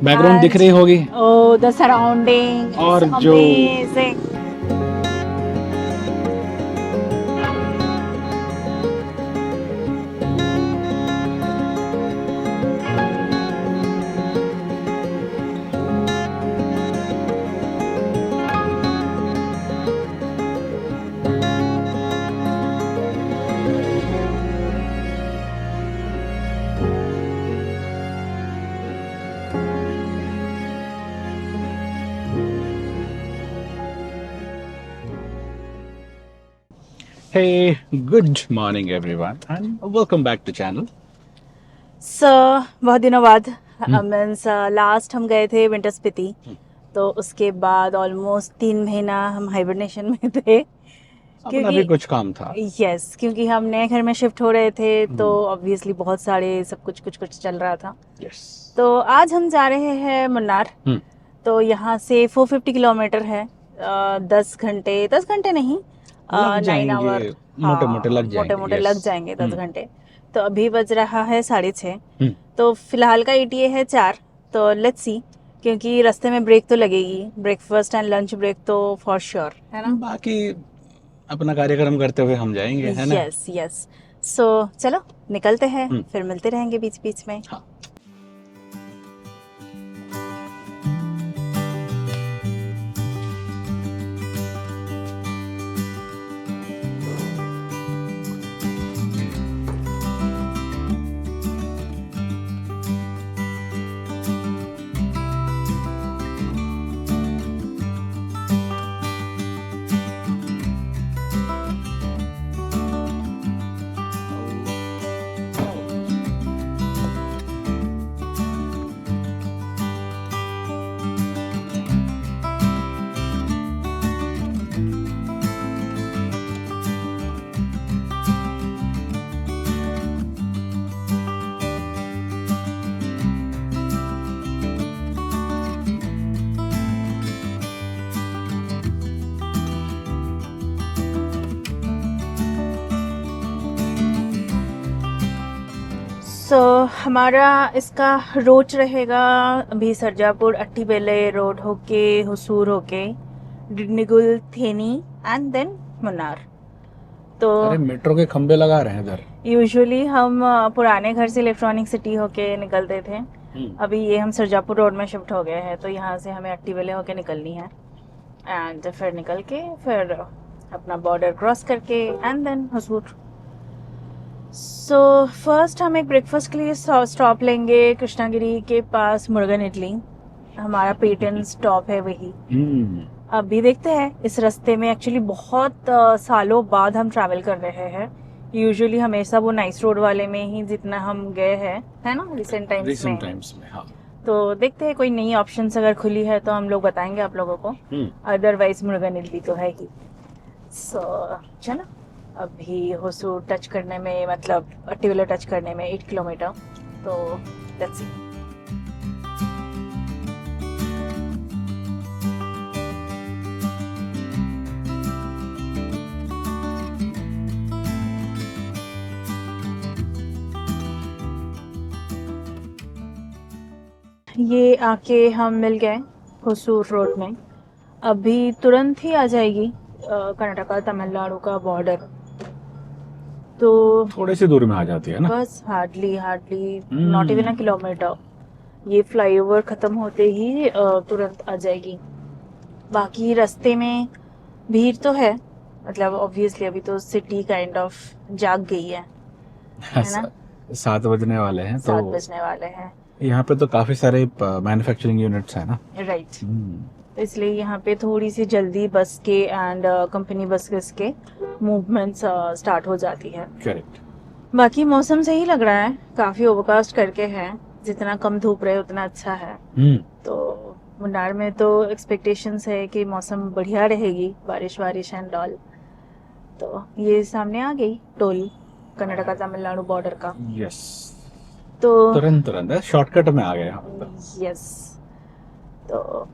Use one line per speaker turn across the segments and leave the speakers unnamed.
Background दिख रही होगी
Oh, the surrounding is
और जो
amazing.
Hey, good morning everyone and welcome back to channel.
So, बहुत दिनों बाद मीन्स लास्ट हम गए थे विंटर स्पीति, तो उसके बाद ऑलमोस्ट 3 महीना हम हाइबरनेशन में थे
अपना भी कुछ काम था।
यस, क्योंकि हम नए घर में शिफ्ट हो रहे थे तो ऑब्वियसली बहुत सारे सब कुछ चल रहा था।
Yes.
तो आज हम जा रहे हैं मुन्नार। तो यहाँ से 450 किलोमीटर है। 10 घंटे नहीं,
लग
9
जाएंगे,
आवर,
मोटे-मोटे लग
मोटे
जाएंगे।
मोटे
yes.
लग जाएंगे 10 घंटे। तो अभी बज रहा है 6:30।
हम्म,
तो फिलहाल का ETA है 4। तो लेट्स सी, क्योंकि रास्ते में ब्रेक तो लगेगी, ब्रेकफास्ट एंड लंच ब्रेक तो फॉर श्योर है ना।
बाकी अपना कार्यक्रम करते हुए हम जाएंगे, है ना।
Yes yes. सो चलो निकलते हैं,
हम्म।
फिर मिलते रहेंगे बीच बीच में।
हाँ।
सो हमारा इसका रोड रहेगा अभी सरजापुर, अट्टीबेले रोड होके, हुसूर होके, डिंडीगुल, थेनी एंड देन मुन्नार। तो
अरे मेट्रो के खंबे लगा रहे हैं इधर।
यूजुअली हम पुराने घर से इलेक्ट्रॉनिक सिटी होके निकलते थे। अभी ये हम सरजापुर रोड में शिफ्ट हो गए हैं, तो यहाँ से हमें अट्टीबेले होके निकलनी है एंड फिर निकल के फिर अपना बॉर्डर क्रॉस करके and then Hosur. So first हम एक ब्रेकफास्ट के लिए स्टॉप लेंगे कृष्णागिरी के पास, मुर्गन इडली हमारा पेटर्न स्टॉप है वही। अभी देखते हैं इस रास्ते में, एक्चुअली बहुत सालों बाद हम ट्रैवल कर रहे हैं। यूजुअली हमेशा वो नाइस रोड वाले में ही जितना हम गए हैं, है ना, रिसेंट टाइम्स में।
हाँ।
तो देखते हैं कोई नई ऑप्शंस अगर खुली है तो हम लोग बताएंगे आप लोगों को, अदरवाइज मुर्गन इडली तो है ही। सो चलो अभी होसूर टच करने में, मतलब अट्टीबेले टच करने में 8 किलोमीटर, तो लेट्स सी। ये आके हम मिल गए होसूर रोड में। अभी तुरंत ही आ जाएगी कर्नाटका तमिलनाडु का बॉर्डर, तो
थोड़ी सी दूर में आ जाती है ना।
बस hardly not even a kilometre. ये फ्लाईओवर खत्म होते ही तुरंत आ जाएगी। बाकी रास्ते में भीड़ तो है, मतलब ऑब्वियसली अभी तो सिटी काइंड ऑफ जाग गई है ना।
7 बजने वाले हैं,
7
तो
बजने वाले हैं।
यहाँ पे तो काफी सारे मैन्युफैक्चरिंग यूनिट्स है ना।
राइट। तो इसलिए यहाँ पे थोड़ी सी जल्दी बस के एंड कंपनी बसेस के मूवमेंट्स स्टार्ट हो जाती है।
करेक्ट।
बाकी मौसम सही लग रहा है, काफी ओवरकास्ट करके है, जितना कम धूप रहे उतना अच्छा है। तो मुन्नार में तो एक्सपेक्टेशंस है कि मौसम बढ़िया रहेगी, बारिश एंड ऑल। तो ये सामने आ गई टोल कर्नाटका तमिलनाडु बॉर्डर का।
यस।
तो
तुरंत शॉर्टकट में आ गए हम।
यस, तो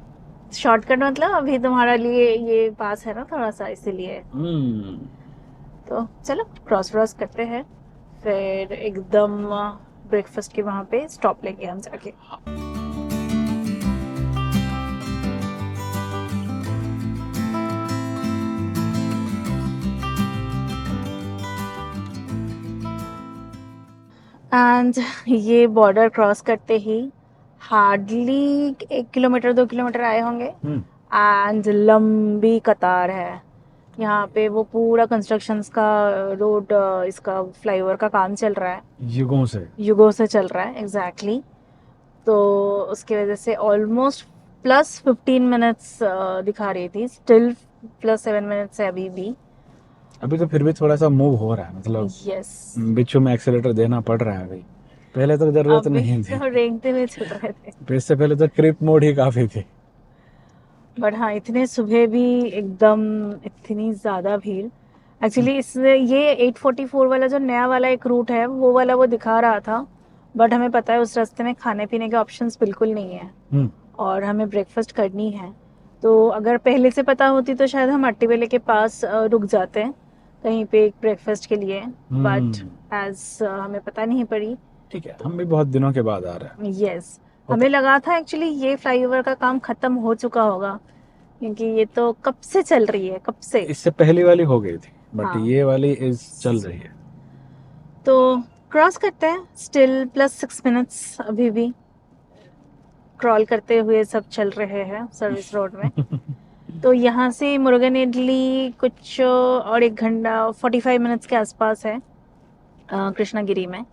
शॉर्टकट मतलब अभी तुम्हारा लिए ये पास है ना थोड़ा सा, इसीलिए। तो चलो क्रॉस करते हैं, फिर एकदम ब्रेकफास्ट के वहाँ पे स्टॉप लेंगे हम जाके। एंड ये बॉर्डर क्रॉस करते ही हार्डली 1 किलोमीटर 2 किलोमीटर आए होंगे एंड लंबी कतार है यहाँ पे। वो पूरा कंस्ट्रक्शंस का रोड, इसका फ्लाईओवर का काम चल रहा है, युगों से चल रहा है एग्जैक्टली तो उसकी वजह से ऑलमोस्ट +15 मिनट्स दिखा रही थी, स्टिल +7 मिनट्स है अभी भी।
अभी तो फिर भी थोड़ा सा मूव हो रहा है, मतलब
यस,
बीचों में एक्सेलेरेटर देना पड़ रहा है भाई। पहले तो जरूरत नहीं थी,
तो रेंगते हुए चल रहे थे।
इससे पहले तो क्रिप मोड ही काफी थी।
बट हाँ, इतने सुबह भी एकदम इतनी ज़्यादा भीड़। एक्चुअली इससे ये 844 वाला जो नया वाला एक रूट है वो वाला वो दिखा रहा था, बट हमें पता है उस रास्ते में खाने पीने के ऑप्शंस बिल्कुल नहीं है और हमें ब्रेकफास्ट करनी है। तो अगर पहले से पता होती तो शायद हम अट्टीवेले के पास रुक जाते हैं कहीं पे एक ब्रेकफास्ट के लिए, बट एज हमें पता नहीं पड़ी।
ठीक है, हम भी बहुत दिनों के बाद आ रहे हैं।
यस, हमें लगा था एक्चुअली ये फ्लाईओवर का काम खत्म हो चुका होगा क्योंकि ये तो कब से चल रही है, कब से।
इससे पहली वाली हो गई थी, बट
हाँ।
ये वाली चल रही है।
तो क्रॉस करते हैं, स्टिल +6 मिनट्स अभी भी क्रॉल करते हुए सब चल रहे हैं सर्विस रोड में। तो यहाँ से मुर्गन इडली कुछ और 1 घंटा 45 मिनट्स के आसपास है कृष्णागिरी में।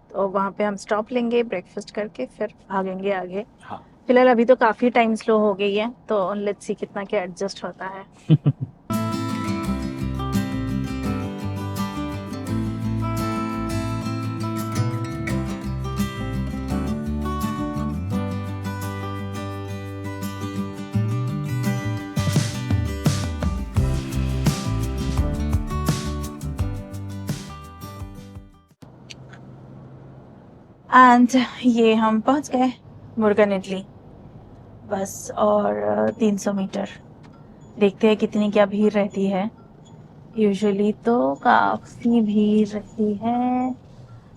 तो वहाँ पे हम स्टॉप लेंगे, ब्रेकफास्ट करके फिर भागेंगे आगे।
हाँ।
फिलहाल अभी तो काफ़ी टाइम स्लो हो गई है, तो लेट्स सी कितना क्या एडजस्ट होता है। एंड ये हम पहुंच गए मुर्गन इडली, बस और 300 मीटर। देखते हैं कितनी क्या भीड़ रहती है। यूजुअली तो काफ़ी भीड़ रहती है,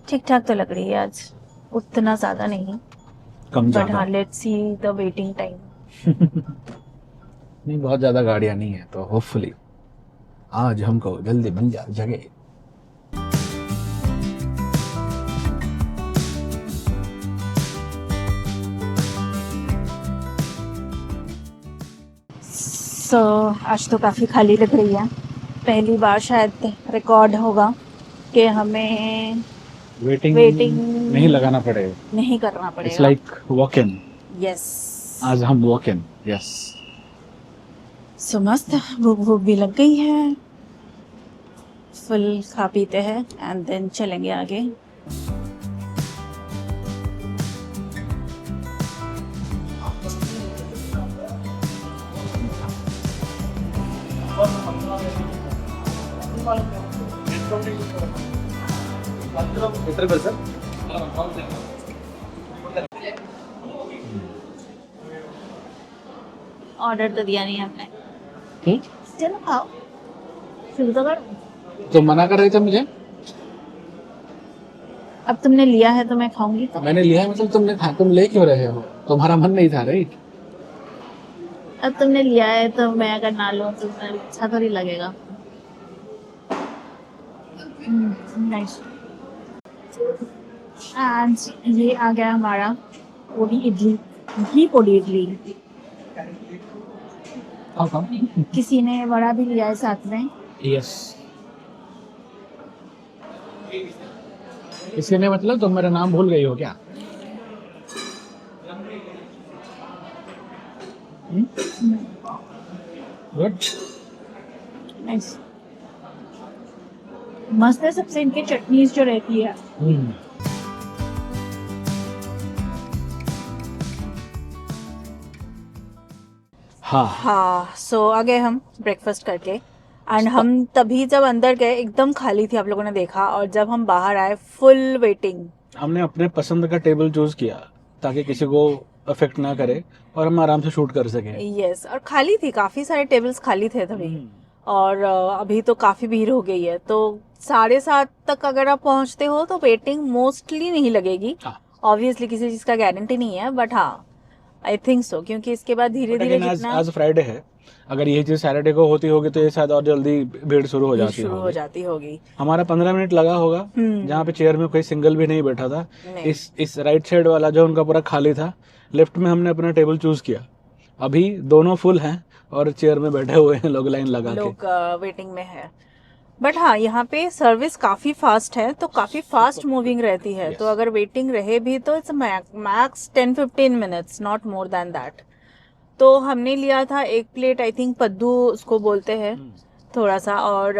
ठीक ठाक तो लग रही है आज, उतना ज़्यादा नहीं,
कम
बट
ज्यादा
हाँ let's see the waiting time.
नहीं, बहुत ज्यादा गाड़ियां नहीं है, तो होपफुली आज हमको जल्दी मिल जाए जगह।
सो आज तो काफ़ी खाली लग रही है। पहली बार शायद रिकॉर्ड होगा कि हमें
वेटिंग नहीं लगाना पड़ेगा,
नहीं करना
इट्स
पड़ेगा।
Like walk in.
यस,
आज हम वॉक इन। यस,
सो मस्त, भूख भूख भी लग गई है, फुल खा पीते हैं एंड देन चलेंगे आगे। ऑर्डर तो दिया नहीं हमने, चलो खाओ, शुरू तो करो।
तो मना कर रहे थे मुझे।
अब तुमने लिया है तो मैं खाऊंगी। तो
मैंने लिया है, मतलब तुमने खा, तुम ले क्यों रहे हो? तुम्हारा मन नहीं था राइट?
अब तुमने लिया है तो मैं अगर ना लूं तो अच्छा थोड़ी लगेगा। नाइस। आज ये आ गया हमारा पोड़ी इडली, घी पोड़ी इडली। किसी ने वड़ा भी लिया है साथ में।
यस, किसी ने, मतलब तुम मेरा नाम भूल गई हो क्या? गुड,
नाइस, मस्त है। सबसे इनकी चटनीज जो रहती है। हाँ, सो आ गए हम ब्रेकफास्ट करके एंड हम तभी जब अंदर गए एकदम खाली थी, आप लोगों ने देखा, और जब हम बाहर आए फुल वेटिंग।
हमने अपने पसंद का टेबल चूज किया ताकि किसी को अफेक्ट ना करे और हम आराम से शूट कर सके।
यस, और खाली थी, काफी सारे टेबल्स खाली थे तभी। और अभी तो काफी भीड़ हो गई है, तो 7:30 तक अगर आप पहुंचते हो तो वेटिंग मोस्टली नहीं लगेगी। ऑब्वियसली किसी चीज का गारंटी नहीं है, बट हाँ आई थिंक सो, क्योंकि इसके बाद धीरे धीरे
आज फ्राइडे है अगर ये चीज़ सैटरडे को होती होगी तो ये शायद और जल्दी भीड़ शुरू हो जाती
शुरू हो
होगी।
जाती होगी।
हमारा 15 मिनट लगा होगा, जहाँ पे चेयर में कोई सिंगल भी नहीं बैठा था।
नहीं।
इस राइट साइड वाला जो उनका पूरा खाली था, लेफ्ट में हमने अपना टेबल चूज किया। अभी दोनों फुल हैं और चेयर में बैठे हुए हैं लोग लाइन लगा के।
लोग वेटिंग में है। बट हाँ, यहाँ पे सर्विस काफ़ी फास्ट है, तो काफ़ी फास्ट मूविंग रहती है। तो अगर वेटिंग रहे भी तो it's max 10-15 minutes, not more than that. तो हमने लिया था एक प्लेट, आई थिंक पद्दू उसको बोलते हैं, थोड़ा सा, और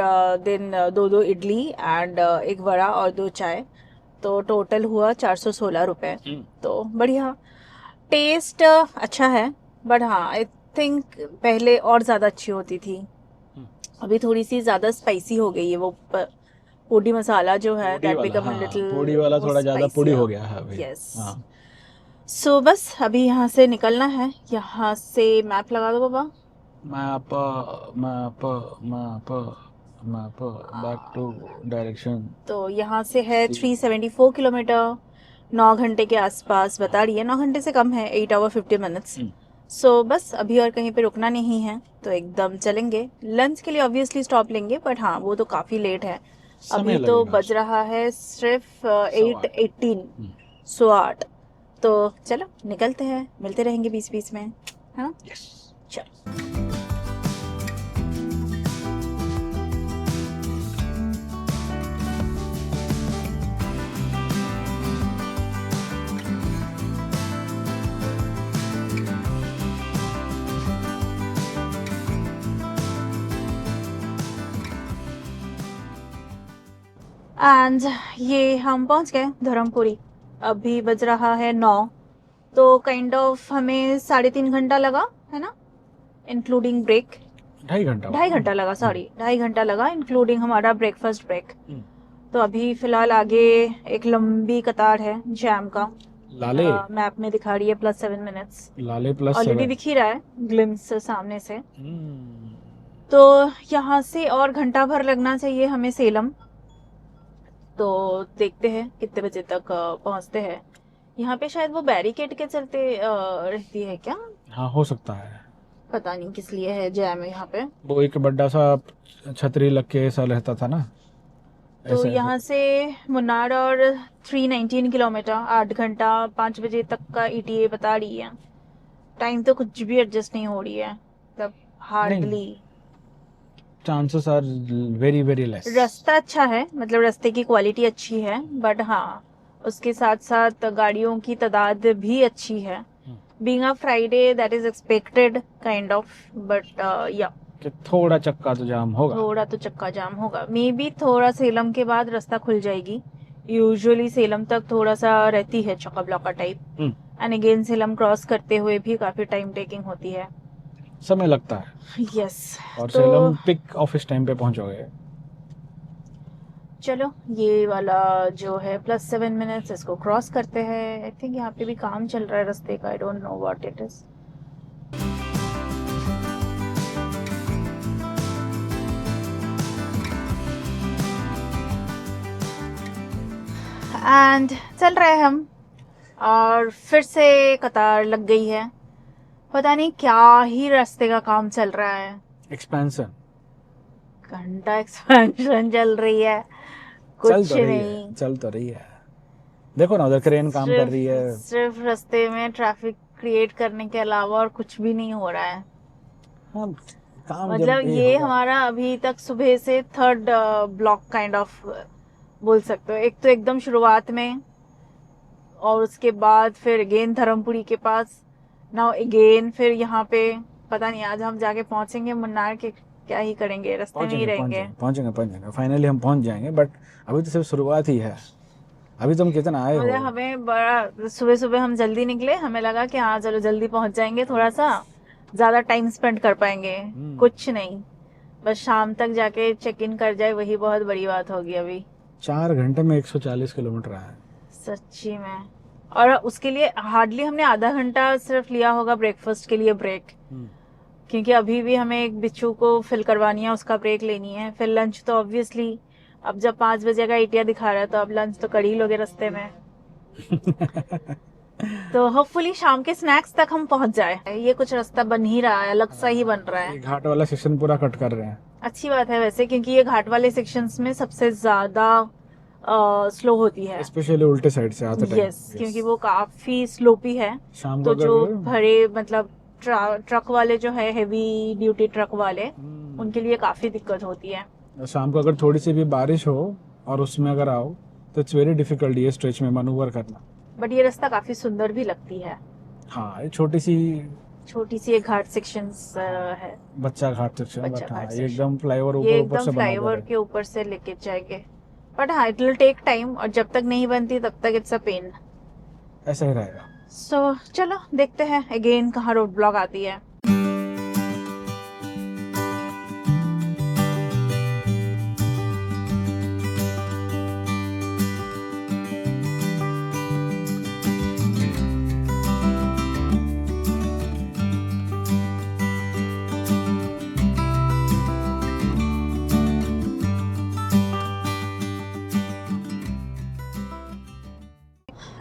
देन 2 इडली एंड एक वड़ा और 2 चाय। तो टोटल हुआ 416 रुपये। तो बढ़िया, टेस्ट अच्छा है। बट हाँ, आई थिंक पहले और ज़्यादा अच्छी होती थी। अभी थोड़ी सी ज़्यादा स्पाइसी हो गई है। वो पोडी मसाला जो है, दैट बिकम अ लिटिल,
पोड़ी वाला थोड़ा ज़्यादा पोड़ी हो गया है अभी।
यस। सो बस अभी यहाँ से निकलना है। यहाँ से मैप लगा दो बाबा।
Map back to direction.
तो यहाँ से है 374 किलोमीटर, 9 घंटे के आसपास बता रही है। 9 घंटे से कम है, 8 आवर 50 मिनट्स। सो बस अभी और कहीं पे रुकना नहीं है, तो एकदम चलेंगे। लंच के लिए ऑब्वियसली स्टॉप लेंगे, बट हाँ वो तो काफ़ी लेट है। अभी तो बज रहा है सिर्फ 8:18, 8:15। तो चलो निकलते हैं, मिलते रहेंगे बीच बीच में, है ना? चलो। एंड ये हम पहुंच गए धर्मपुरी। अभी बज रहा है 9, तो काइंड ऑफ हमें 3.5 घंटा लगा, है ना, इंक्लूडिंग ब्रेक। 2.5 घंटा लगा, सॉरी 2.5 घंटा लगा इंक्लूडिंग हमारा ब्रेकफास्ट ब्रेक। तो अभी फिलहाल आगे एक लंबी कतार है जैम का,
लाले
मैप में दिखा रही है +7 मिनट्स।
लाले
ऑलरेडी दिख ही रहा है ग्लिम्स सामने से। तो यहाँ से और घंटा भर लगना चाहिए हमें सेलम। तो देखते हैं कितने बजे तक पहुँचते हैं। यहाँ पे शायद वो बैरिकेड के चलते रहती है क्या?
हाँ हो सकता है,
पता नहीं किस लिए है जैम है यहाँ पे।
वो एक बड़ा सा छतरी लग के ऐसा रहता था ना।
तो यहाँ से मुन्नार और 319 किलोमीटर, 8 घंटा 5 बजे तक का ETA बता रही है। टाइम तो कुछ भी एडजस्ट नहीं हो रही है, मतलब hardly.
Chances are very very less.
रास्ता अच्छा है, मतलब रास्ते की क्वालिटी अच्छी है, बट हाँ उसके साथ साथ गाड़ियों की तादाद भी अच्छी है। Being a Friday that is expected kind of, but या
थोड़ा चक्का तो जाम होगा,
थोड़ा तो चक्का जाम होगा। मे बी थोड़ा सेलम के बाद रास्ता खुल जाएगी। यूजुअली सेलम तक थोड़ा सा रहती है चक्का ब्लॉका type, and again Salem cross करते हुए भी काफी टाइम टेकिंग होती है,
समय लगता है।
यस।
और
तो
सेलम पिक ऑफिस टाइम पे पहुंचोगे।
चलो ये वाला जो है +7 मिनट्स, इसको क्रॉस करते हैं। आई थिंक यहाँ पे भी काम चल रहा है रास्ते का, I don't know what it is. And चल रहे हैं हम, और फिर से कतार लग गई है। पता नहीं क्या ही रास्ते का काम चल रहा है।
एक्सपेंशन,
घंटा एक्सपेंशन चल रही है, कुछ नहीं।
चल तो रही है। देखो ना उधर क्रेन काम कर रही है।
सिर्फ रास्ते में ट्रैफिक क्रिएट करने के अलावा और कुछ भी नहीं हो रहा है।
हाँ, काम
मतलब ये हमारा अभी तक सुबह से 3rd ब्लॉक काइंड ऑफ बोल सकते हो। एक तो एकदम शुरुआत में, और उसके बाद फिर अगेन धर्मपुरी के पास, नाउ अगेन फिर यहाँ पे। पता नहीं आज हम जाके पहुंचेंगे मुन्नार के क्या ही करेंगे, रास्ते में ही रहेंगे।
पहुंचेंगे फाइनली हम पहुंच जाएंगे, बट अभी तो सिर्फ शुरुआत ही है। अभी तुम कितना आए हो?
हमें बड़ा सुबह सुबह हम जल्दी निकले, हमें लगा कि हाँ चलो जल्दी पहुंच जाएंगे, थोड़ा सा ज्यादा टाइम स्पेंड कर पाएंगे। कुछ नहीं, बस शाम तक जाके चेक इन कर जाए, वही बहुत बड़ी बात होगी। अभी
4 घंटे में 140 किलोमीटर है
सच्ची में। और उसके लिए हार्डली हमने आधा घंटा सिर्फ लिया होगा ब्रेकफास्ट के लिए ब्रेक, क्योंकि अभी भी हमें एक बिच्छू को फिल करवानी है, उसका ब्रेक लेनी है। फिर लंच तो ऑब्वियसली अब जब 5 बजे का ETA दिखा रहा है, तो अब लंच तो कर ही लोगे रास्ते में। तो होपफुली शाम के स्नैक्स तक हम पहुंच जाए। ये कुछ रास्ता बन ही रहा है, अलग सा ही बन रहा
ये
है।
घाट वाला सेक्शन पूरा कट कर रहे हैं।
अच्छी बात है वैसे, क्योंकि ये घाट वाले सेक्शंस में सबसे ज्यादा स्लो होती है।
स्पेशली उल्टे साइड से आते टाइम।
यस, क्योंकि वो काफी स्लोपी है।
शाम को
तो जो
अगर
बड़े मतलब ट्रक वाले जो है, हैवी ड्यूटी ट्रक वाले, उनके लिए काफी दिक्कत होती है।
शाम को अगर थोड़ी सी भी बारिश हो और उसमें अगर आओ तो इट्स वेरी डिफिकल्ट ये स्ट्रेच में मैनूवर करना।
बट ये रास्ता काफी सुंदर भी लगती है।
हाँ, ये छोटी सी
एक घाट सेक्शंस है।
बच्चा घाट सेक्शन,
बच्चा
बट हाँ
घाट
ये
section।
एकदम फ्लाईओवर
ये
ऊपर ऊपर
एकदम
से बना हुआ
फ्लाईओवर
है।
के ऊपर से लेके जाएंगे। बट हाँ, इट विल टेक टाइम, और जब तक नहीं बनती तब तक इट्स अ पेन।
ऐसा ही रहेगा।
सो चलो देखते हैं अगेन कहाँ रोड ब्लॉक आती है।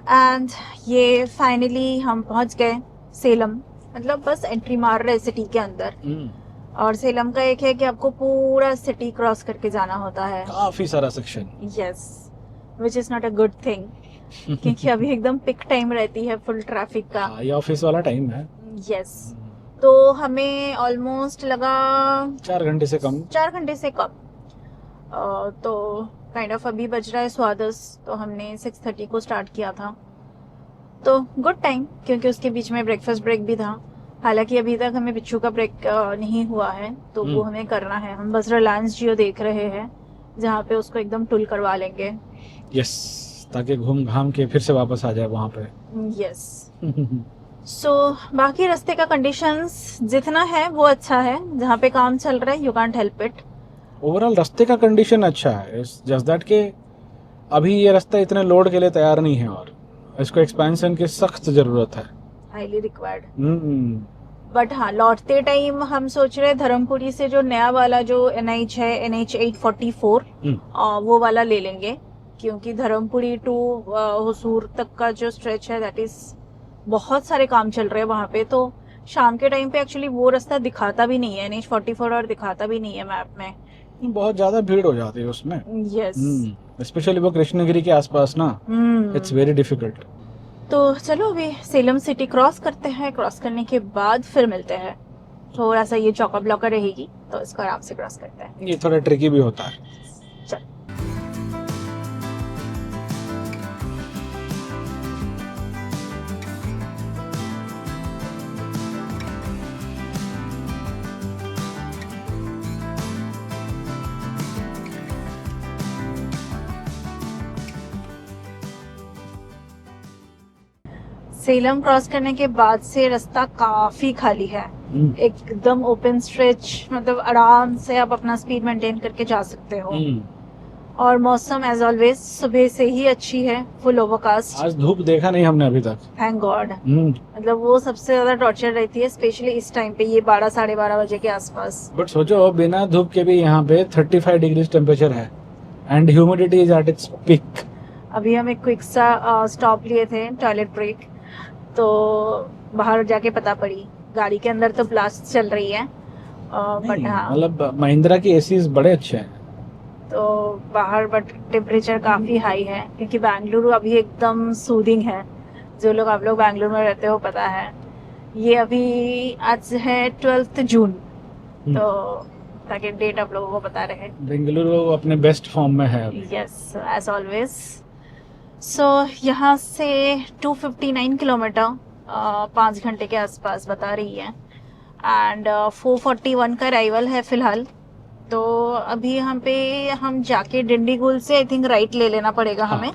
एंड ये फाइनली हम पहुंच गए सेलम। मतलब बस एंट्री मार रहे सिटी के अंदर। और सेलम का एक है कि आपको पूरा सिटी क्रॉस करके जाना होता है।
काफी सारा section.
Yes, which is not a good thing, क्योंकि अभी एकदम पिक टाइम रहती है फुल ट्रैफिक का।
हाँ, ये ऑफिस वाला टाइम है।
यस, तो हमें ऑलमोस्ट लगा
4 घंटे से कम।
4 घंटे से कम। तो काइंड ऑफ अभी बज रहा है 10:15, तो हमने 6:30 को स्टार्ट किया था। तो गुड टाइम, क्योंकि उसके बीच में ब्रेकफास्ट ब्रेक भी था। हालांकि अभी तक हमें बिच्छू का ब्रेक नहीं हुआ है, तो वो हमें करना है। हम बस रिलायंस जियो देख रहे हैं, जहाँ पे उसको एकदम टुल करवा लेंगे।
यस, ताकि घूम घाम के फिर से वापस आ जाए वहाँ पे।
यस। सो बाकी रास्ते का कंडीशंस जितना है वो अच्छा है। जहाँ पे काम चल रहा है, you can't help it.
Overall रास्ते का कंडीशन अच्छा है, जस्ट दैट के अभी ये रास्ता इतने लोड के लिए तैयार नहीं है और इसको एक्सपेंशन की सख्त जरूरत है।
Highly required. बट हाँ, लौटते टाइम हम सोच रहे हैं धर्मपुरी से जो नया वाला जो NH है, NH 844, वो वाला ले लेंगे। क्योंकि धर्मपुरी टू हुसूर तक का जो स्ट्रेच है, दैट इज बहुत सारे काम चल रहे हैं वहाँ पे। तो शाम के टाइम पे एक्चुअली वो रास्ता दिखाता भी नहीं है, NH 44, और दिखाता भी नहीं है मैप में।
बहुत ज्यादा भीड़ हो जाती है उसमें।
यस,
स्पेशली वो कृष्णगिरी के आसपास ना, इट्स वेरी डिफिकल्ट।
तो चलो अभी सेलम सिटी क्रॉस करते हैं। क्रॉस करने के बाद फिर मिलते हैं। थोड़ा सा ये चौका ब्लॉकर रहेगी, तो इसको आराम से क्रॉस करते हैं।
ये थोड़ा ट्रिकी भी होता है।
चल। सेलम क्रॉस करने के बाद से रास्ता काफी खाली है। एकदम ओपन स्ट्रेच, मतलब आराम से आप अपना स्पीड मेंटेन करके जा सकते हो। और मौसम एज ऑलवेज सुबह से ही अच्छी है, फुल ओवरकास्ट।
आज धूप देखा नहीं हमने अभी तक,
थैंक गॉड। मतलब वो सबसे ज्यादा टॉर्चर रहती है, स्पेशली इस टाइम पे, ये 12 साढ़े 12 बजे के आसपास।
बट सोचो बिना धूप के भी यहाँ पे 35 डिग्री टेम्परेचर है and humidity is at its peak.
अभी हम एक क्विक सा स्टॉप लिए थे, टॉयलेट ब्रेक, तो बाहर जाके पता पड़ी गाड़ी के अंदर तो ब्लास्ट चल रही है। बट हाँ,
मतलब महिंद्रा की एसीज बड़े अच्छे हैं।
तो बाहर बट टेम्परेचर काफी हाई है, क्योंकि बेंगलुरु अभी एकदम सूदिंग है। जो लोग आप लोग बेंगलुरु में रहते हो पता है। ये अभी आज है 12 जून, तो ताकि डेट आप लोगों को पता रहे।
बेंगलुरु अपने बेस्ट फॉर्म में है अभी।
Yes, as always. सो यहाँ से 259 किलोमीटर 5 घंटे के आसपास बता रही है। एंड 441 का अराइवल है फिलहाल। तो अभी यहाँ पे हम जाके डिंडीगुल से आई थिंक राइट ले लेना पड़ेगा हमें।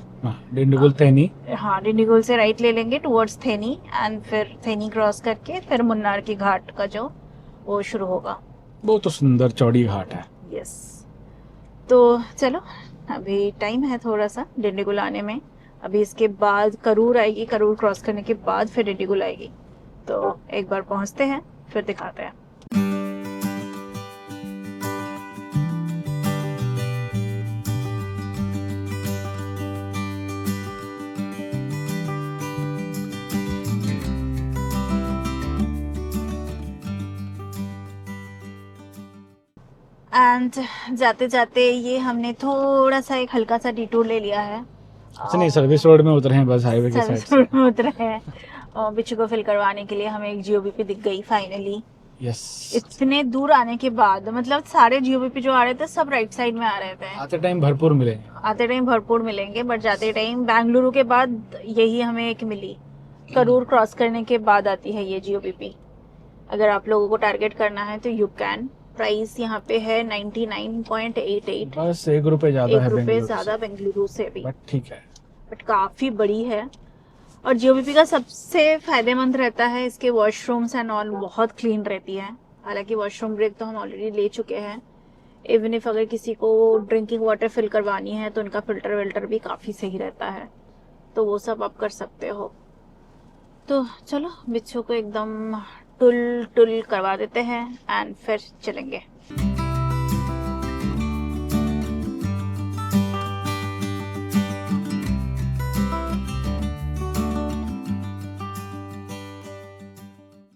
डिंडीगुल थेनी।
हाँ, डिंडीगुल से राइट ले लेंगे टुवर्ड्स थेनी, एंड फिर थेनी क्रॉस करके फिर मुन्नार की घाट का जो वो शुरू होगा।
वो तो सुंदर चौड़ी घाट है।
यस, तो चलो अभी टाइम है थोड़ा सा डिंडीगुल आने में। अभी इसके बाद करूर आएगी, करूर क्रॉस करने के बाद फिर डिंडीगुल आएगी। तो एक बार पहुंचते हैं, फिर दिखाते हैं। एंड जाते जाते ये हमने थोड़ा सा एक हल्का सा डिटूर ले लिया है।
अच्छा नहीं, सर्विस रोड में उतरे हैं बस, हाईवे के साइड
सर्विस
से।
रोड में उतरे हैं और बिच्छू को फिल करवाने के लिए हमें एक जीओबीपी दिख गई फाइनली।
यस।
इतने दूर आने के बाद, मतलब सारे जीओबीपी जो आ रहे थे सब राइट साइड में आ रहे थे।
आते टाइम भरपूर मिलेंगे।
आते टाइम भरपूर मिलेंगे, बट जाते टाइम बेंगलुरु के बाद यही हमें एक मिली। करूर क्रॉस करने के बाद आती है ये जीओबीपी। अगर आप लोगों को टारगेट करना है तो यू कैन। प्राइस यहाँ पे है 99.88।
बस 1 रुपए ज्यादा है
₹1
बेंगलुरु
ज्यादा बेंगलुरु से भी,
बट ठीक है।
बट काफी बड़ी है। और जीओबीपी का सबसे फायदेमंद रहता है इसके वॉशरूम्स एंड ऑल बहुत क्लीन रहती है। हालांकि वॉशरूम ब्रेक तो हम ऑलरेडी ले चुके हैं। इवन इफ अगर किसी को ड्रिंकिंग वाटर फिल करवानी है तो उनका फिल्टर विल्टर भी काफी सही रहता है, तो वो सब आप कर सकते हो। तो चलो बिच्छू को एकदम टुल टुल करवा देते हैं एंड फिर चलेंगे।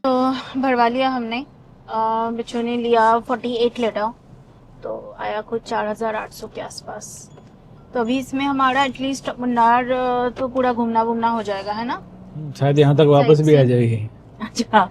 तो भरवा लिया हमने। बिच्छू ने लिया 48 लीटर, तो आया कुछ 4800 के आसपास। तो अभी इसमें हमारा एटलीस्ट मुन्नार तो पूरा घूमना घूमना हो जाएगा, है ना?
शायद यहाँ तक वापस भी आ जाएगी।
अच्छा,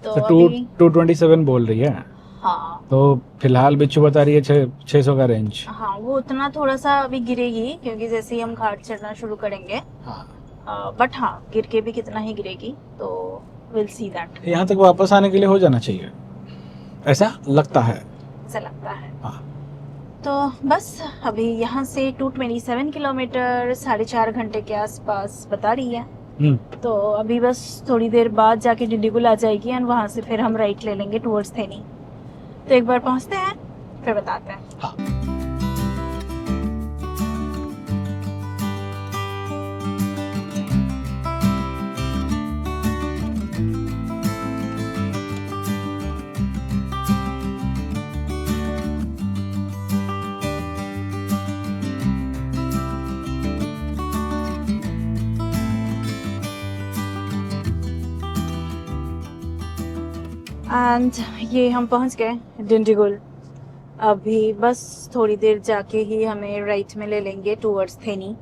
तो
तो
अभी
227 बोल रही है।
हाँ
तो फिलहाल बिच्छू बता रही है 600 का रेंज।
हाँ, वो उतना थोड़ा सा अभी गिरेगी क्योंकि जैसे ही हम घाट चढ़ना शुरू करेंगे।
हाँ।
बट हाँ, गिर के भी कितना ही गिरेगी, तो विल सी दैट।
यहाँ तक वापस आने के लिए हो जाना चाहिए, ऐसा लगता है।
ऐसा लगता है।
हाँ।
तो बस अभी यहाँ से 227 किलोमीटर 4.5 घंटे के आसपास बता रही है। तो अभी बस थोड़ी देर बाद जाके डिंडीगुल आ जाएगी एंड वहाँ से फिर हम राइट ले लेंगे टुवर्ड्स थेनी। तो एक बार पहुँचते हैं फिर बताते हैं।
हाँ।
एंड ये हम पहुंच गए डिंडीगुल। अभी बस थोड़ी देर जाके ही हमें राइट में ले लेंगे टुवर्ड्स थेनी।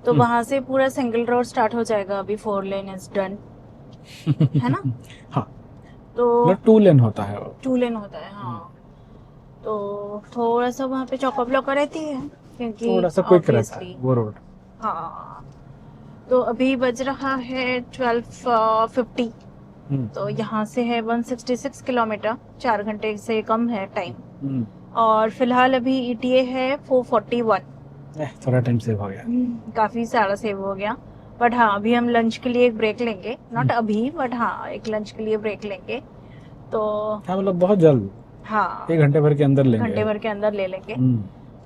तो वहां से पूरा सिंगल रोड स्टार्ट हो जाएगा। अभी 4 लेन इज डन, है ना?
हाँ,
तो
2 लेन होता है वो।
2 लेन होता है, हाँ। तो थोड़ा सा वहाँ पे चौका ब्लॉक रहती है क्योंकि
थोड़ा सा क्विक रहता है वो रोड।
हाँ। तो अभी बज रहा है 12:50। तो यहाँ से है 166 किलोमीटर, 4 घंटे से कम है टाइम। और फिलहाल अभी ETA है 441।
थोड़ा टाइम सेव हो गया।
काफी सारा सेव हो गया। बट हाँ, अभी हम लंच के लिए एक ब्रेक लेंगे। नॉट अभी, बट हाँ, एक लंच के लिए ब्रेक लेंगे। तो
हाँ, मतलब बहुत जल्द।
हाँ,
1 घंटे भर के अंदर लेंगे।
घंटे भर के अंदर ले लेंगे।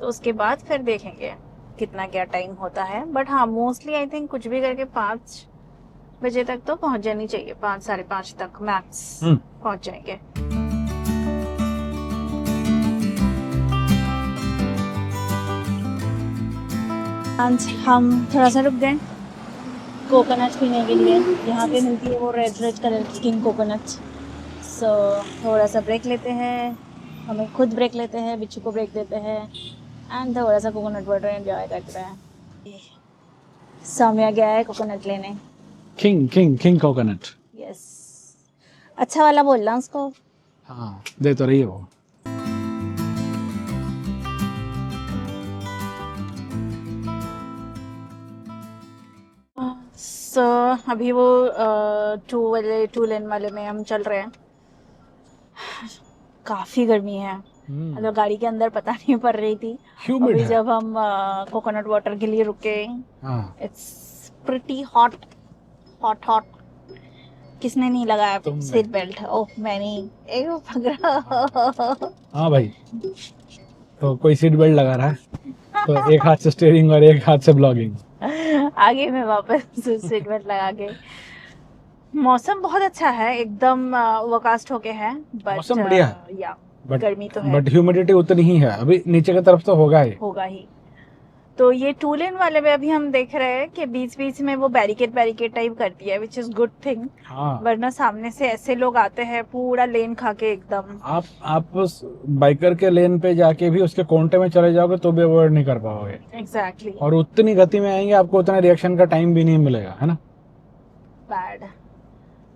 तो उसके बाद फिर देखेंगे कितना क्या टाइम होता है। बट हाँ, मोस्टली आई थिंक कुछ भी करके 5 बजे तक तो पहुंच जानी चाहिए। 5 साढ़े 5 तक मैक्स पहुंच जाएंगे। आज हम थोड़ा सा रुक गए कोकोनट पीने के लिए। यहाँ पे मिलती है वो रेड कलर की किंग कोकोनट। सो थोड़ा सा ब्रेक लेते हैं, हमें खुद ब्रेक लेते हैं, बिच्छू को ब्रेक देते हैं एंड थोड़ा सा कोकोनट वाटर एंजॉय करते हैं। साम्या गया है कोकोनट लेने।
King coconut.
यस, अच्छा वाला बोल रहा उसको।
हाँ, दे तो रही है वो।
सो अभी वो 2 लेन वाले में हम चल रहे हैं। काफी गर्मी है, मतलब गाड़ी के अंदर पता नहीं पड़ रही थी। अभी जब हम कोकोनट वाटर के लिए रुके, इट्स प्रिटी हॉट। किसने नहीं लगाया सीट बेल्ट? ओह, मैंने एक पकड़ा।
हाँ भाई, तो कोई सीट बेल्ट लगा रहा है तो एक हाथ से स्टीयरिंग और एक हाथ से ब्लॉगिंग।
आगे में वापस सीट बेल्ट लगा के। मौसम बहुत अच्छा है, एकदम ओवरकास्ट होके है। बट
मौसम बढ़िया है,
या गर्मी तो है,
बट ह्यूमिडिटी उतनी ही है। अभी नीचे की तरफ तो होगा ही।
तो ये 2 लेन वाले में अभी हम देख रहे हैं कि बीच बीच में वो बैरिकेड टाइप करती है, विच इज गुड थिंग।
हाँ,
वरना सामने से ऐसे लोग आते हैं पूरा लेन खा के एकदम।
आप उस बाइकर के लेन पे जाके भी उसके कोंटे में चले जाओगे तो भी अवॉइड नहीं कर पाओगे।
एग्जैक्टली।
और उतनी गति में आएंगे, आपको उतना रिएक्शन का टाइम भी नहीं मिलेगा, है ना।
बैड।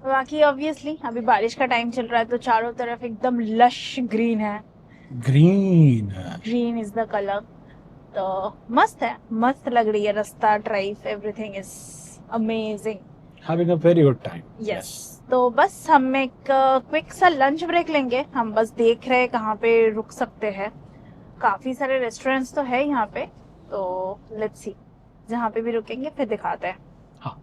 बाकी ऑब्वियसली अभी बारिश का टाइम चल रहा है तो चारों तरफ एकदम लश ग्रीन है। Green is the colour. तो मस्त है, मस्त लग रही है रास्ता, drive, everything is amazing.
Having a very good time.
Yes. तो बस हम एक क्विक सा लंच ब्रेक लेंगे। हम बस देख रहे हैं कहाँ पे रुक सकते हैं। काफी सारे रेस्टोरेंट्स तो है यहाँ पे, तो लेट्स सी जहाँ पे भी रुकेंगे फिर दिखाते हैं।
हाँ।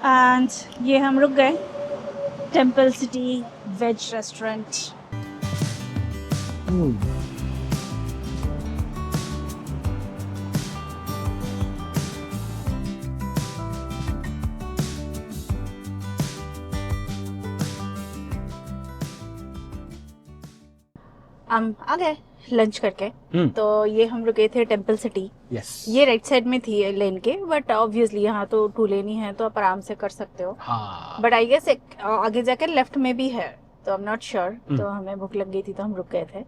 एंड ये हम रुक गए टेम्पल सिटी वेज रेस्टोरेंट। हम आ गए लंच करके। तो ये हम रुके थे टेम्पल सिटी।
यस।
ये राइट साइड में थी लेन के, बट ऑब्वियसली यहाँ तो 2 लेन ही है तो आप आराम से कर सकते हो।
हाँ।
बट आई गेस एक आगे जाकर लेफ्ट में भी है, तो आई एम नॉट श्योर। तो हमें भूख लग गई थी तो हम रुक गए थे।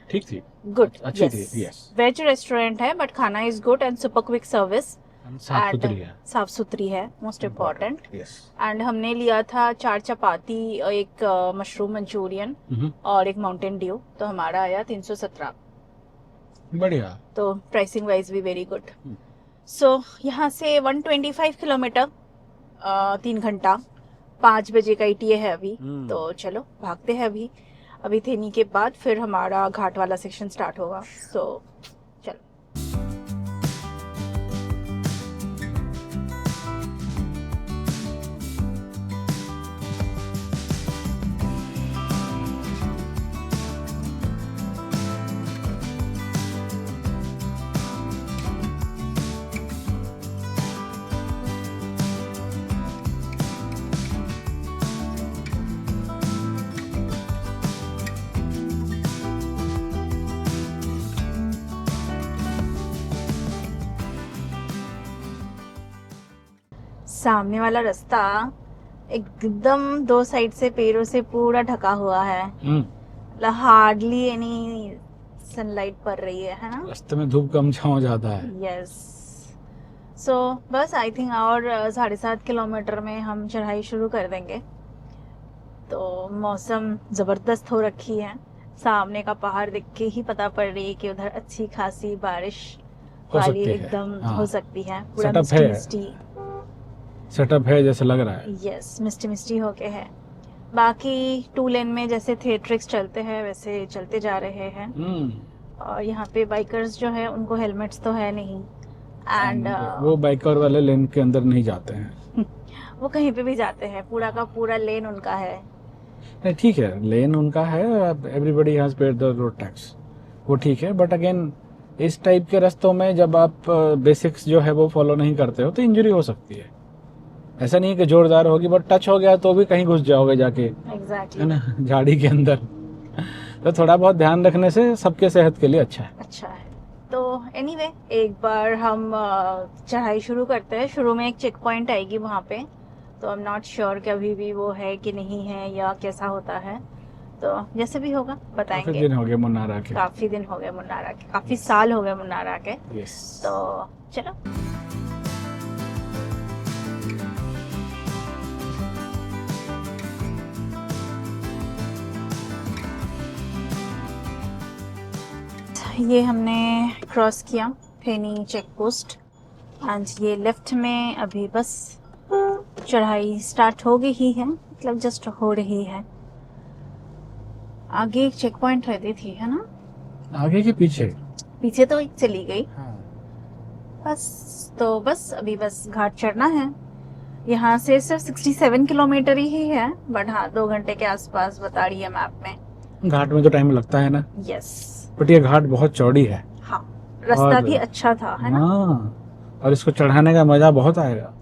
ठीक थी,
गुड,
अच्छी थी। यस।
वेज रेस्टोरेंट है बट खाना is good and super quick service.
साफ सुथरी है।
साफ सुथरी है, मोस्ट इम्पोर्टेंट।
यस।
एंड हमने लिया था 4 चपाती, एक मशरूम मंचूरियन और एक माउंटेन ड्यू। तो हमारा आया 317।
बढ़िया।
तो प्राइसिंग वाइज भी वेरी गुड। सो यहाँ से 125 किलोमीटर, 3 घंटा, 5 बजे का ETA है अभी। तो चलो भागते हैं अभी। अभी थेनी के बाद फिर हमारा घाट वाला सेक्शन स्टार्ट होगा। सो चलो। सामने वाला रास्ता एकदम 2 साइड से पेड़ों से पूरा ढका हुआ है। मतलब हार्डली एनी सनलाइट पड़ रही है ना।
रास्ते में धूप कम छांव ज्यादा है।
यस। सो बस आई थिंक और 7.5 किलोमीटर में हम चढ़ाई शुरू कर देंगे। तो मौसम जबरदस्त हो रखी है, सामने का पहाड़ देख के ही पता पड़ रही है कि उधर अच्छी खासी बारिश वाली एकदम हो सकती है। पूरा मिस्टी
सेटअप है जैसे लग रहा है।
यस, मिस्टी होके है। बाकी 2 लेन में जैसे थिएट्रिक्स चलते हैं वैसे चलते जा रहे हैं। और यहाँ पे बाइकर्स जो है उनको हेलमेट्स तो है नहीं। एंड
वो बाइकर वाले लेन के अंदर नहीं जाते हैं।
वो कहीं पे भी जाते हैं, पूरा का पूरा लेन उनका है।
नहीं ठीक है, लेन उनका है, everybody has paid the road tax, वो ठीक है। बट अगेन इस टाइप के रास्तों में जब आप बेसिक्स जो है वो फॉलो नहीं करते हो तो इंजरी हो सकती है। ऐसा नहीं कि जोरदार होगी, बट टच हो गया तो भी कहीं घुस जाओगे जाके।
Exactly.
है ना, झाड़ी के अंदर। तो थोड़ा बहुत ध्यान रखने से सबके सेहत के लिए अच्छा है।
अच्छा है। तो एनीवे एक बार हम चढ़ाई शुरू करते हैं। शुरू में एक चेक पॉइंट आएगी वहाँ पे, तो आई एम नॉट श्योर कि अभी भी वो है कि नहीं है या कैसा होता है। तो जैसे भी होगा बताएंगे।
काफी दिन हो गए मुन्नार के।
काफी दिन हो गए मुन्नार के, काफी साल हो गए मुन्नार के।
यस।
तो चलो। ये हमने क्रॉस किया थेनी चेक पोस्ट एंड ये लेफ्ट में अभी बस चढ़ाई स्टार्ट हो गई ही है, मतलब जस्ट हो रही है। आगे एक चेक पॉइंट रहती थी, है ना?
आगे के पीछे? पीछे
तो एक चली गई। हाँ। बस अभी बस घाट चढ़ना है। यहाँ से सिर्फ 67 किलोमीटर ही है, बट हाँ 2 घंटे के आसपास बता रही है मैप में।
घाट में तो टाइम लगता है ना।
यस।
बट ये घाट बहुत चौड़ी है।
हाँ, रास्ता भी अच्छा था, है ना?
हाँ, और इसको चढ़ाने का मजा बहुत आएगा।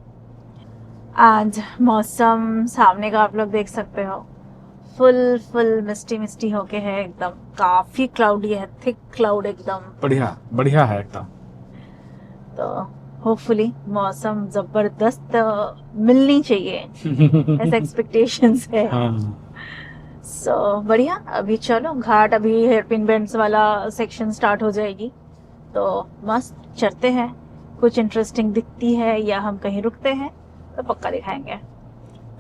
आज मौसम सामने का आप लोग देख सकते हो, फुल मिस्टी मिस्टी होके है एकदम, काफी क्लाउडी है, थिक क्लाउड एकदम।
बढ़िया बढ़िया है एकदम।
तो होपफुली मौसम जबरदस्त मिलनी चाहिए, ऐसे एक्सपेक्टेशंस है।
हाँ
सो बढ़िया। अभी चलो घाट, अभी हेयरपिन बेंड्स वाला सेक्शन स्टार्ट हो जाएगी, तो मस्त चढ़ते हैं। कुछ इंटरेस्टिंग दिखती है या हम कहीं रुकते हैं तो पक्का दिखाएंगे।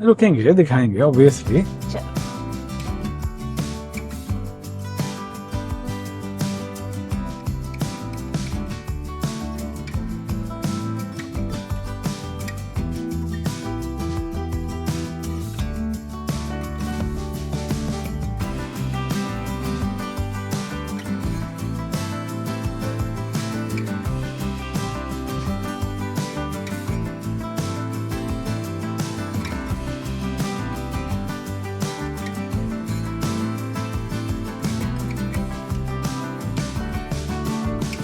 रुकेंगे, दिखाएंगे ऑब्वियसली।
चलो।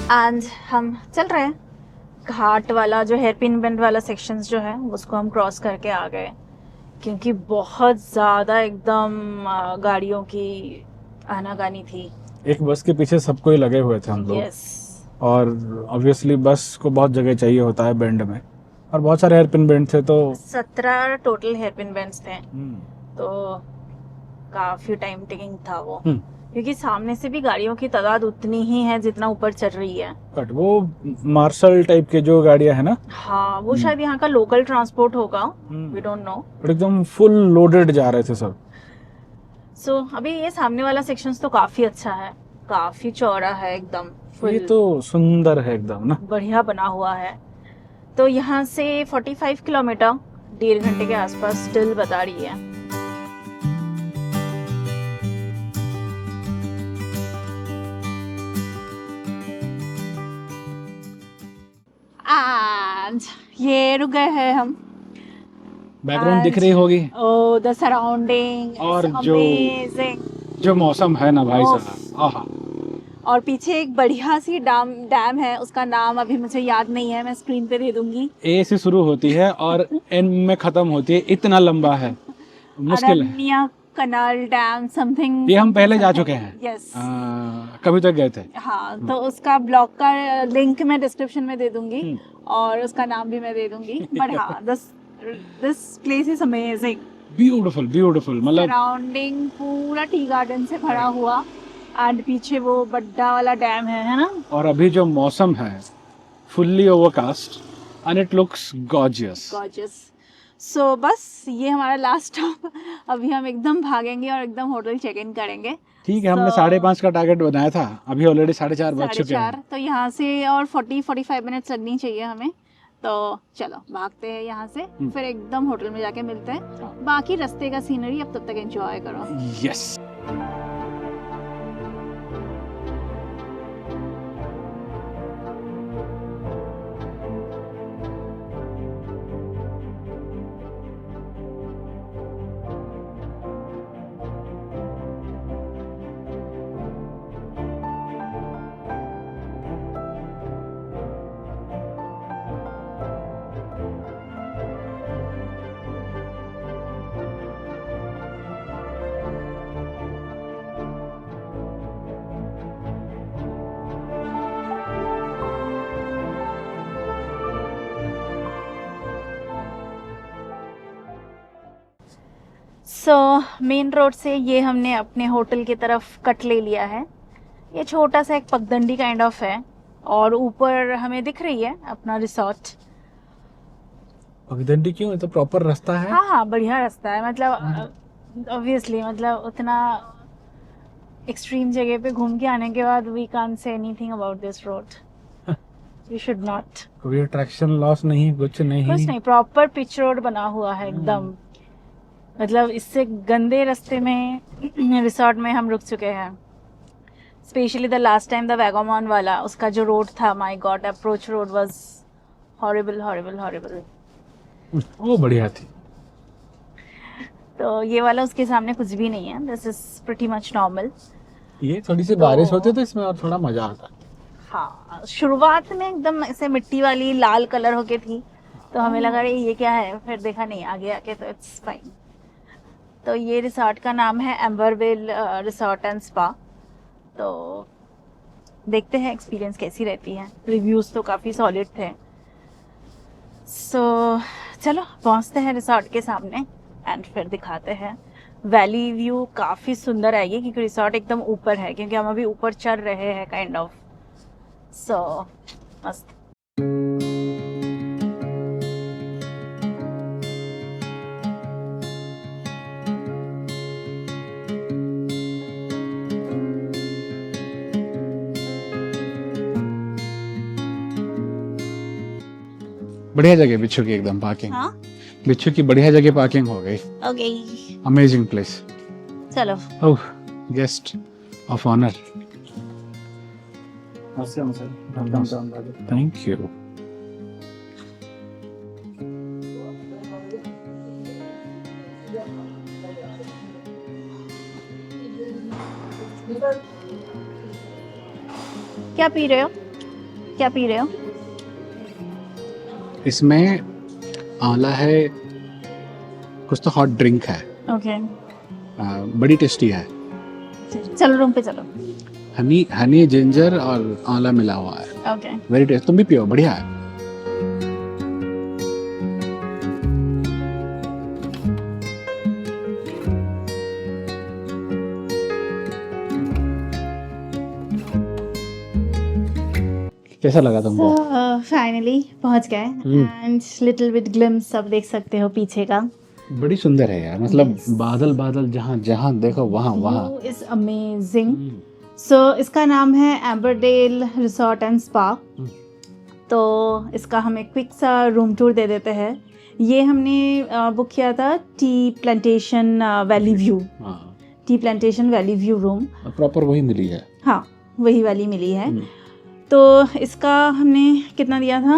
एंड हम चल रहे हैं। घाट वाला जो हेयरपिन बेंड वाला सेक्शंस जो है उसको हम क्रॉस करके आ गए, क्योंकि बहुत ज़्यादा एकदम गाड़ियों की आनाकानी थी।
एक बस के पीछे सबको ही लगे हुए थे हम लोग।
यस।
और ऑब्वियसली बस को बहुत जगह चाहिए होता है बेंड में, और बहुत सारे हेयरपिन बेंड थे, तो
17 टोटल हेयरपिन बेंड्स थे, तो काफ़ी टाइम टेकिंग था वो, क्योंकि सामने से भी गाड़ियों की तादाद उतनी ही है जितना ऊपर चल रही है।
बट वो मार्शल टाइप के जो गाड़ियां है ना,
हाँ, वो शायद यहाँ का लोकल ट्रांसपोर्ट होगा, वी डोंट नो।
बट एकदम फुल लोडेड जा रहे थे सब।
सो अभी ये सामने वाला सेक्शंस तो काफी अच्छा है, काफी चौड़ा है एकदम,
ये तो सुंदर है एकदम ना,
बढ़िया बना हुआ है। तो यहाँ से 45 किलोमीटर 1.5 घंटे के आसपास स्टिल बता रही है। एंड ये रुक गए हैं हम।
बैकग्राउंड दिख रही होगी।
ओह, द सराउंडिंग
और
अमेजिंग।
जो मौसम है ना भाई साहब, आहा।
और पीछे एक बढ़िया सी डैम है, उसका नाम अभी मुझे याद नहीं है, मैं स्क्रीन पे दे दूंगी।
ए से शुरू होती है और एन में खत्म होती है, इतना लंबा है, मुश्किल है।
अरण्या कनाल डैम समथिंग।
ये हम पहले जा चुके हैं।
यस।
कभी तक गए थे।
हाँ, तो उसका ब्लॉग का लिंक मैं डिस्क्रिप्शन में दे दूंगी, और उसका नाम भी मैं दे दूंगी। बट हाँ, this place is amazing,
beautiful beautiful. मतलब
सराउंडिंग पूरा टी गार्डन से भरा हुआ, एंड पीछे वो बड्डा वाला डैम है ना।
और अभी जो मौसम है fully overcast and it looks gorgeous.
So बस ये हमारा लास्ट स्टॉप। अभी हम एकदम भागेंगे और एकदम होटल चेक इन करेंगे।
ठीक है, हमने 5:30 का टारगेट बनाया था, अभी ऑलरेडी 4:30 बज चुके हैं।
4:30, तो यहाँ से और 40-45 मिनट्स लगनी चाहिए हमें। तो चलो भागते हैं यहाँ से, फिर एकदम होटल में जाके मिलते हैं। बाकी रास्ते का सीनरी अब तब तक एंजॉय करो।
यस।
सो मेन रोड से ये हमने अपने होटल की तरफ कट ले लिया है। ये छोटा सा एक पगडंडी काइंड ऑफ है, और ऊपर हमें दिख रही है अपना रिसोर्ट।
पगडंडी क्यों? ये तो प्रॉपर रास्ता है।
हाँ, बढ़िया रास्ता है, मतलब ऑब्वियसली, मतलब उतना एक्सट्रीम जगह पे घूम के आने के बाद we can't say anything about this road. We should not.
कोई अट्रैक्शन लॉस नहीं, कुछ नहीं,
प्रॉपर पिच रोड बना हुआ है एकदम। मतलब इससे गंदे रास्ते में रिसोर्ट में हम रुक चुके हैं। Specially the last time the Vagamon वाला, उसका जो रोड था, my god, approach road was horrible horrible horrible.
वो बढ़िया थी।
तो ये वाला उसके सामने कुछ भी नहीं है, this is pretty much normal.
ये थोड़ी सी बारिश होती तो इसमें और थोड़ा मजा आता।
हाँ, शुरुआत में एकदम ऐसे मिट्टी वाली लाल कलर होके थी, तो हमें लगा रही ये क्या है, फिर देखा नहीं आगे आके तो इट्स फाइन। तो ये रिसोर्ट का नाम है एम्बरवेल रिसोर्ट एंड स्पा। तो देखते हैं एक्सपीरियंस कैसी रहती है। रिव्यूज़ तो काफ़ी सॉलिड थे। सो चलो पहुंचते हैं रिसोर्ट के सामने एंड फिर दिखाते हैं। वैली व्यू काफ़ी सुंदर आएगी क्योंकि रिसोर्ट एकदम ऊपर है, क्योंकि हम अभी ऊपर चढ़ रहे हैं काइंड ऑफ। सो मस्त।
बढ़िया जगह बिच्छू की एकदम पार्किंग।
हाँ
बिच्छू की बढ़िया जगह पार्किंग हो गई।
Okay
amazing place.
चलो।
Oh guest of honour. Thank you.
क्या पी रहे हो, क्या पी रहे हो?
इसमें आंवला है, कुछ तो हॉट ड्रिंक है।
ओके
बड़ी टेस्टी है।
चलो रूम पे चलो।
हनी जिंजर और आंवला मिला हुआ है।
Okay
very taste. तुम भी पियो, बढ़िया है। कैसा लगा तुमको?
फाइनली पहुंच गए एंड लिटिल बिट ग्लिम्स अब देख सकते हो पीछे का।
बड़ी सुंदर है यार, मतलब
Yes.
बादल बादल जहाँ जहाँ देखो वहाँ वहाँ।
View is amazing. सो इसका नाम है एम्बरडेल रिसोर्ट एंड स्पा। तो इसका हमें क्विक सा रूम टूर दे देते हैं। ये हमने बुक किया था tea plantation valley view, tea plantation valley view room.
Proper वही मिली है।
हाँ वही वाली मिली है। तो इसका हमने कितना दिया था?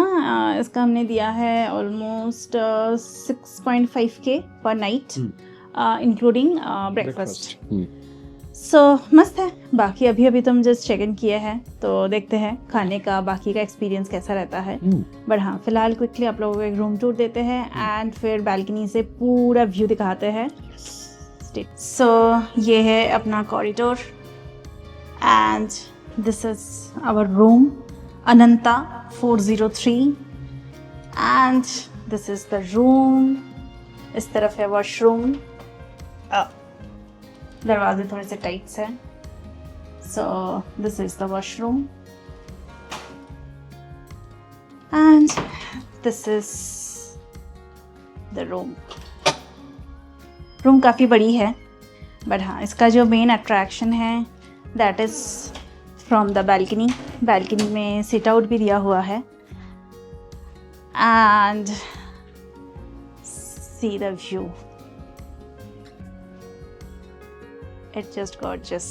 इसका हमने दिया है ऑलमोस्ट 6.5K पर नाइट इंक्लूडिंग ब्रेकफास्ट। सो मस्त है। बाकी अभी अभी तो हम जस्ट चेक इन किए हैं, तो देखते हैं खाने का बाकी का एक्सपीरियंस कैसा रहता है। बट हाँ फिलहाल क्विकली आप लोगों को एक रूम टूर देते हैं एंड फिर बालकनी से पूरा व्यू दिखाते हैं। सो ये है अपना corridor and this is our room Ananta 403 and this is the room। इस तरफ है वॉशरूम। दरवाजे थोड़े से टाइट्स हैं। so this is the washroom and this is the room। Room काफ़ी बड़ी है बट हाँ इसका जो मेन अट्रैक्शन है that is from the balcony. Balcony में सिट आउट भी दिया हुआ है and see the view, it's just gorgeous.